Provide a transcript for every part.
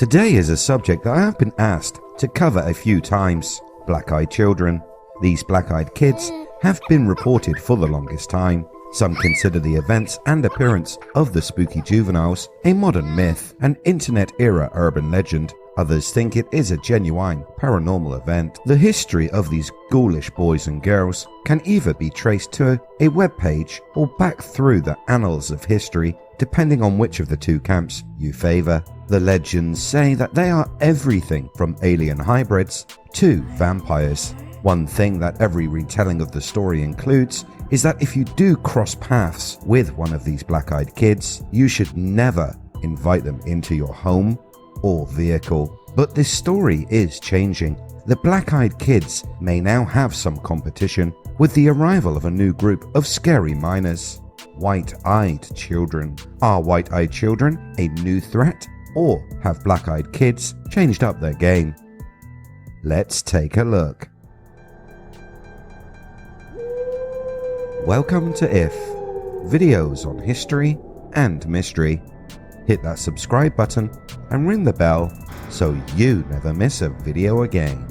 Today is a subject that I have been asked to cover a few times: black-eyed children. These black-eyed kids have been reported for the longest time. Some consider the events and appearance of the spooky juveniles a modern myth, an internet-era urban legend. Others think it is a genuine paranormal event. The history of these ghoulish boys and girls can either be traced to a webpage or back through the annals of history, depending on which of the two camps you favour. The legends say that they are everything from alien hybrids to vampires. One thing that every retelling of the story includes is that if you do cross paths with one of these black-eyed kids, you should never invite them into your home or vehicle. But this story is changing. The black-eyed kids may now have some competition with the arrival of a new group of scary minors: white-eyed children. Are white-eyed children a new threat, or have black-eyed kids changed up their game? Let's take a look. Welcome to IF, videos on history and mystery. Hit that subscribe button and ring the bell so you never miss a video again.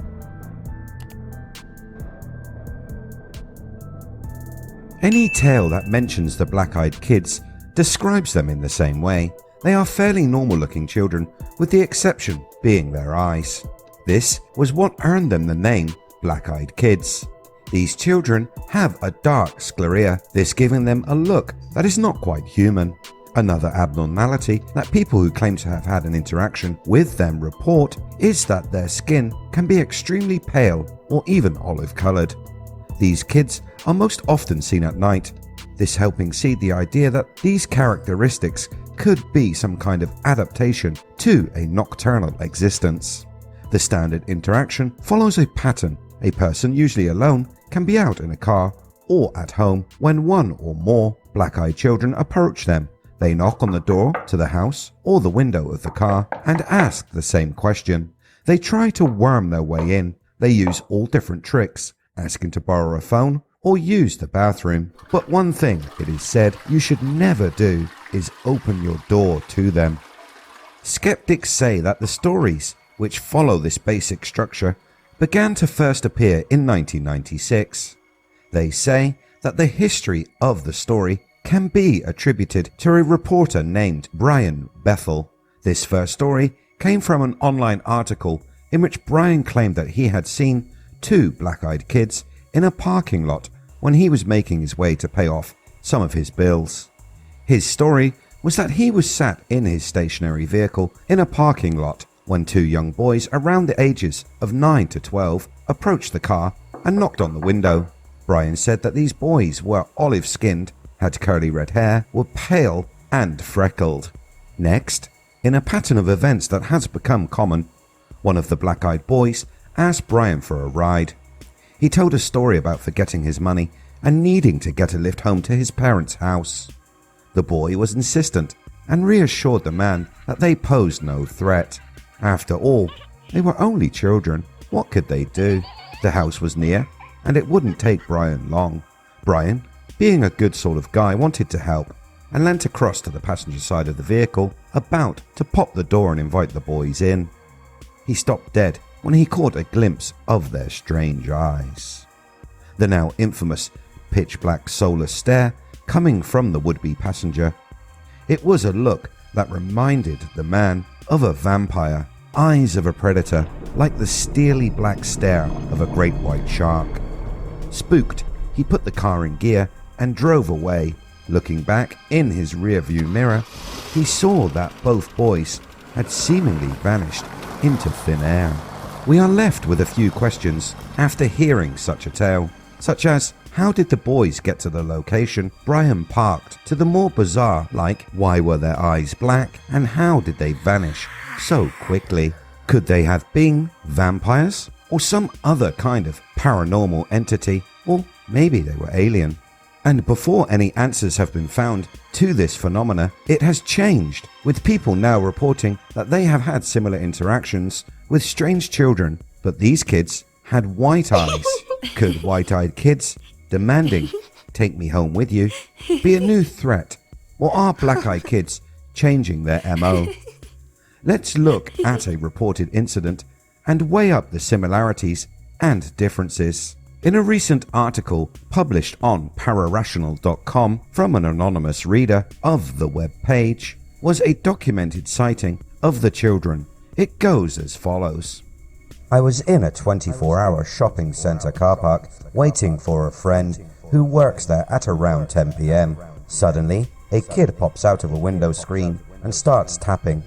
Any tale that mentions the black-eyed kids describes them in the same way. They are fairly normal-looking children, with the exception being their eyes. This was what earned them the name Black-Eyed Kids. These children have a dark scleria, this giving them a look that is not quite human. Another abnormality that people who claim to have had an interaction with them report is that their skin can be extremely pale or even olive-coloured. These kids are most often seen at night, this helping seed the idea that these characteristics could be some kind of adaptation to a nocturnal existence. The standard interaction follows a pattern. A person, usually alone, can be out in a car or at home when one or more black-eyed children approach them. They knock on the door to the house or the window of the car and ask the same question. They try to worm their way in. They use all different tricks, asking to borrow a phone or use the bathroom. But one thing it is said you should never do is open your door to them. Skeptics say that the stories which follow this basic structure began to first appear in 1996. They say that the history of the story can be attributed to a reporter named Brian Bethel. This first story came from an online article in which Brian claimed that he had seen two black-eyed kids in a parking lot when he was making his way to pay off some of his bills. His story was that he was sat in his stationary vehicle in a parking lot when two young boys around the ages of 9 to 12 approached the car and knocked on the window. Brian said that these boys were olive-skinned, had curly red hair, were pale and freckled. Next, in a pattern of events that has become common, one of the black-eyed boys asked Brian for a ride. He told a story about forgetting his money and needing to get a lift home to his parents' house. The boy was insistent and reassured the man that they posed no threat. After all, they were only children. What could they do? The house was near, and it wouldn't take Brian long. Brian, being a good sort of guy, wanted to help and leant across to the passenger side of the vehicle, about to pop the door and invite the boys in. He stopped dead when he caught a glimpse of their strange eyes. The now infamous pitch-black soulless stare coming from the would-be passenger. It was a look that reminded the man of a vampire, eyes of a predator, like the steely black stare of a great white shark. Spooked, he put the car in gear and drove away. Looking back in his rearview mirror, he saw that both boys had seemingly vanished into thin air. We are left with a few questions after hearing such a tale, such as how did the boys get to the location Brian parked, to the more bizarre like why were their eyes black and how did they vanish so quickly? Could they have been vampires or some other kind of paranormal entity, or maybe they were alien? And before any answers have been found to this phenomena, it has changed, with people now reporting that they have had similar interactions with strange children, but these kids had white eyes. Could white-eyed kids demanding "take me home with you" be a new threat, or are black-eyed kids changing their MO? Let's look at a reported incident and weigh up the similarities and differences. In a recent article published on pararational.com from an anonymous reader of the webpage was a documented sighting of the children. It goes as follows. I was in a 24-hour shopping centre car park waiting for a friend who works there at around 10 p.m. Suddenly, a kid pops out of a window screen and starts tapping.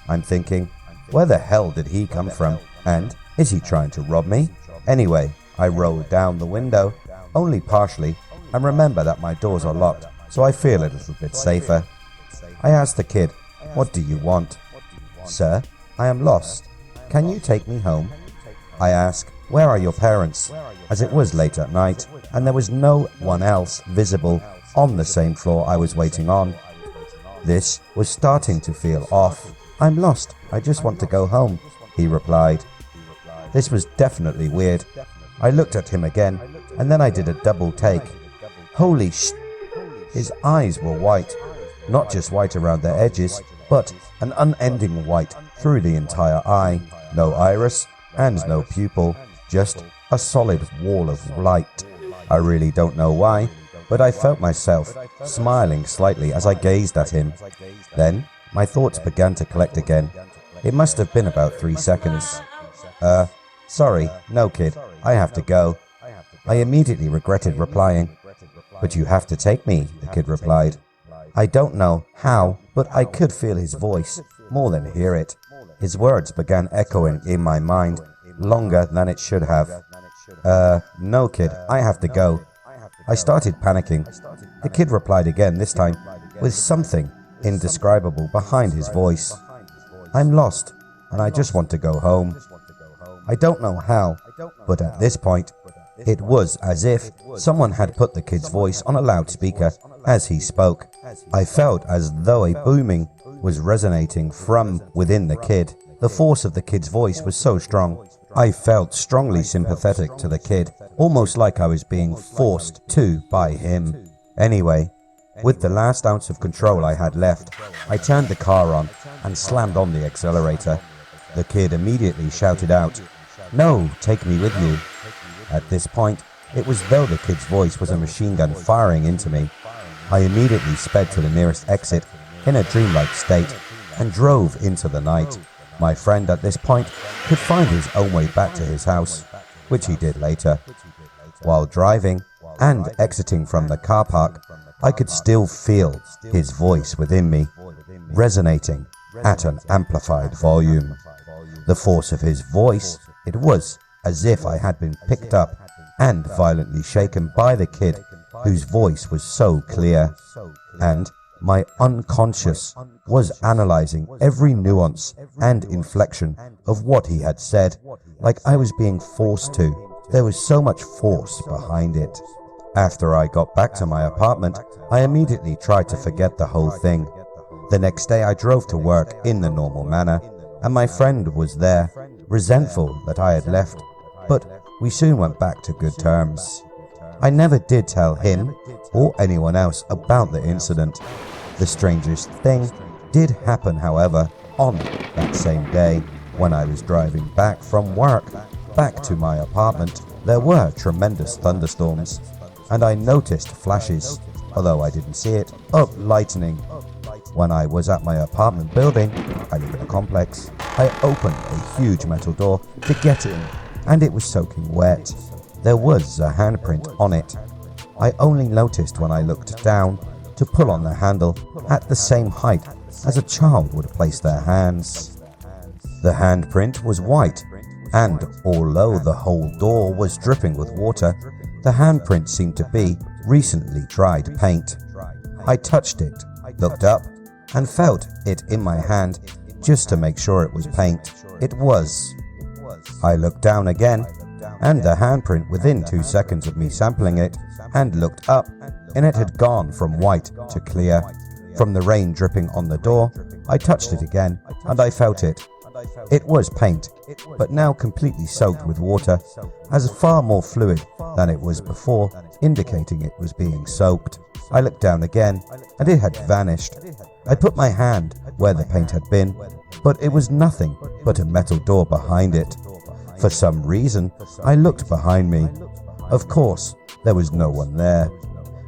I'm thinking, where the hell did he come from? And is he trying to rob me? Anyway, I rolled down the window, only partially, and remember that my doors are locked, so I feel a little bit safer. I asked the kid, what do you want? Sir, I am lost. Can you take me home? I ask, where are your parents? As it was late at night, and there was no one else visible on the same floor I was waiting on. This was starting to feel off. I'm lost, I just want to go home, he replied. This was definitely weird. I looked at him again, and then I did a double take. Holy sh! His eyes were white, not just white around their edges, but an unending white through the entire eye. No iris and no pupil, just a solid wall of light. I really don't know why, but I felt myself smiling slightly as I gazed at him. Then my thoughts began to collect again. It must have been about 3 seconds. Sorry, no kid, I have to go. I immediately regretted replying. But you have to take me, the kid replied. I don't know how, but I could feel his voice more than hear it. His words began echoing in my mind longer than it should have. No kid, I have to go. I started panicking. The kid replied again, this time with something indescribable behind his voice. I'm lost, and I just want to go home. I don't know how, but at this point, it was as if someone had put the kid's voice on a loudspeaker as he spoke. I felt as though a booming was resonating from within the kid. The force of the kid's voice was so strong. I felt strongly sympathetic to the kid, almost like I was being forced to by him. Anyway, with the last ounce of control I had left, I turned the car on and slammed on the accelerator. The kid immediately shouted out, "No, take me with you." At this point, it was as though the kid's voice was a machine gun firing into me. I immediately sped to the nearest exit in a dreamlike state and drove into the night. My friend at this point could find his own way back to his house, which he did later. While driving and exiting from the car park, I could still feel his voice within me, resonating at an amplified volume. The force of his voice, it was as if I had been picked up and violently shaken by the kid whose voice was so clear, and my unconscious was analyzing every nuance and inflection of what he had said, like I was being forced to. There was so much force behind it. After I got back to my apartment, I immediately tried to forget the whole thing. The next day I drove to work in the normal manner, and my friend was there, resentful that I had left, but we soon went back to good terms. I never did tell him or anyone else about the incident. The strangest thing did happen, however, on that same day when I was driving back from work back to my apartment. There were tremendous thunderstorms, and I noticed flashes, although I didn't see it, of lightning. When I was at my apartment building, I live in a complex, I opened a huge metal door to get in, and it was soaking wet. There was a handprint on it. I only noticed when I looked down to pull on the handle at the same height as a child would place their hands. The handprint was white, and although the whole door was dripping with water, the handprint seemed to be recently dried paint. I touched it, looked up, and felt it in my hand just to make sure it was paint. It was. I looked down again, and the handprint within 2 seconds of me sampling it, and looked up, and it had gone from white to clear. From the rain dripping on the door, I touched it again, and I felt it. It was paint, but now completely soaked with water, as far more fluid than it was before, indicating it was being soaked. I looked down again, and it had vanished. I put my hand where the paint had been, but it was nothing but a metal door behind it. For some reason, I looked behind me. Of course, there was no one there.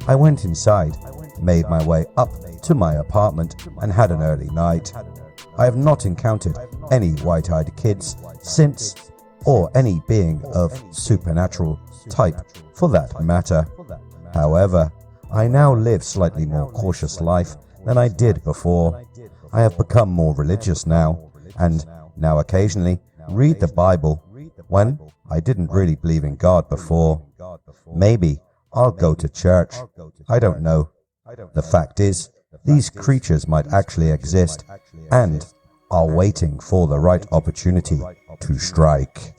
I went inside, made my way up to my apartment, and had an early night. I have not encountered any white-eyed kids since, or any being of supernatural type for that matter. However, I now live slightly more cautious life than I did before. I have become more religious now, and now occasionally read the Bible when I didn't really believe in God before. Maybe I'll go to church. I don't know. The fact is, these creatures might actually exist and are waiting for the right opportunity to strike.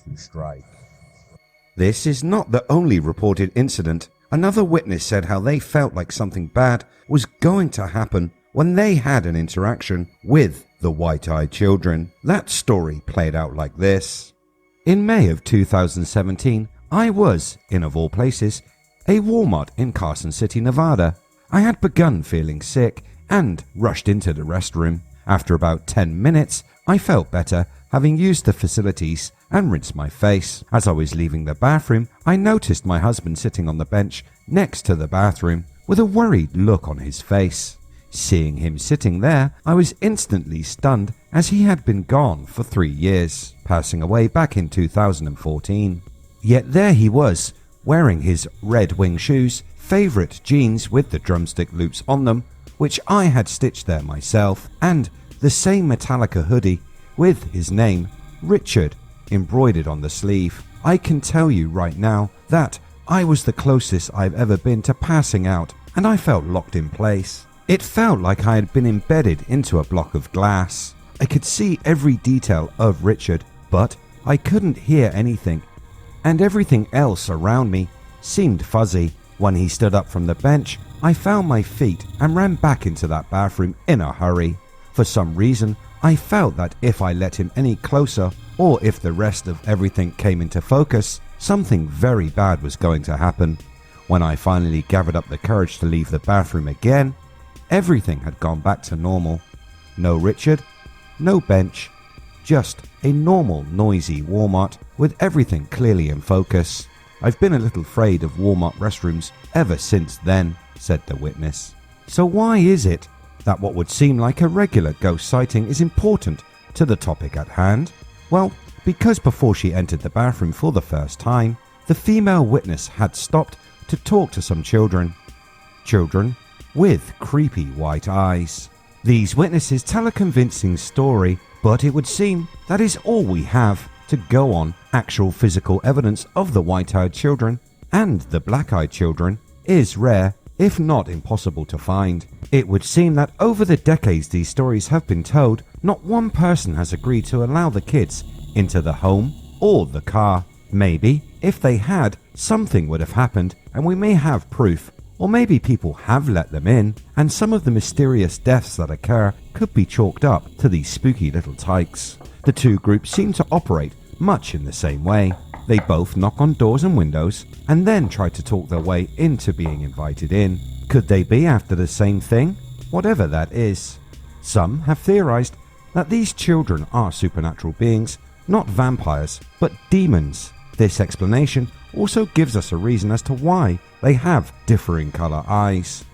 This is not the only reported incident. Another witness said how they felt like something bad was going to happen when they had an interaction with the white-eyed children. That story played out like this. In May of 2017, I was, in of all places, a Walmart in Carson City, Nevada. I had begun feeling sick and rushed into the restroom. After about 10 minutes, I felt better, having used the facilities and rinsed my face. As I was leaving the bathroom, I noticed my husband sitting on the bench next to the bathroom with a worried look on his face. Seeing him sitting there, I was instantly stunned, as he had been gone for 3 years, passing away back in 2014. Yet there he was, wearing his Red Wing shoes, favourite jeans with the drumstick loops on them, which I had stitched there myself, and the same Metallica hoodie with his name, Richard, embroidered on the sleeve. I can tell you right now that I was the closest I've ever been to passing out, and I felt locked in place. It felt like I had been embedded into a block of glass. I could see every detail of Richard, but I couldn't hear anything, and everything else around me seemed fuzzy. When he stood up from the bench, I found my feet and ran back into that bathroom in a hurry. For some reason, I felt that if I let him any closer, or if the rest of everything came into focus, something very bad was going to happen. When I finally gathered up the courage to leave the bathroom again, everything had gone back to normal. No Richard, no bench, just a normal noisy Walmart with everything clearly in focus. I've been a little afraid of Walmart restrooms ever since then, said the witness. So why is it that what would seem like a regular ghost sighting is important to the topic at hand? Well, because before she entered the bathroom for the first time, the female witness had stopped to talk to some children. Children with creepy white eyes. These witnesses tell a convincing story, but it would seem that is all we have to go on. Actual physical evidence of the white-eyed children and the black-eyed children is rare, if not impossible to find. It would seem that over the decades these stories have been told, not one person has agreed to allow the kids into the home or the car. Maybe, if they had, something would have happened and we may have proof, or maybe people have let them in, and some of the mysterious deaths that occur could be chalked up to these spooky little tykes. The two groups seem to operate much in the same way. They both knock on doors and windows and then try to talk their way into being invited in. Could they be after the same thing? Whatever that is. Some have theorized that these children are supernatural beings, not vampires, but demons. This explanation also gives us a reason as to why they have differing color eyes.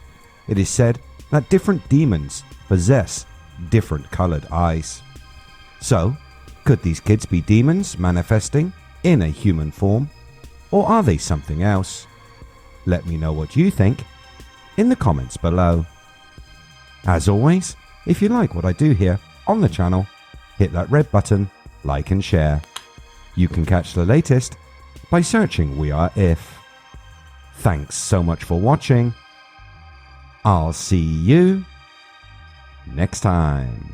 It is said that different demons possess different colored eyes. So, could these kids be demons manifesting in a human form, or are they something else? Let me know what you think in the comments below. As always, if you like what I do here on the channel, hit that red button, like and share. You can catch the latest by searching We Are If. Thanks so much for watching. I'll see you next time.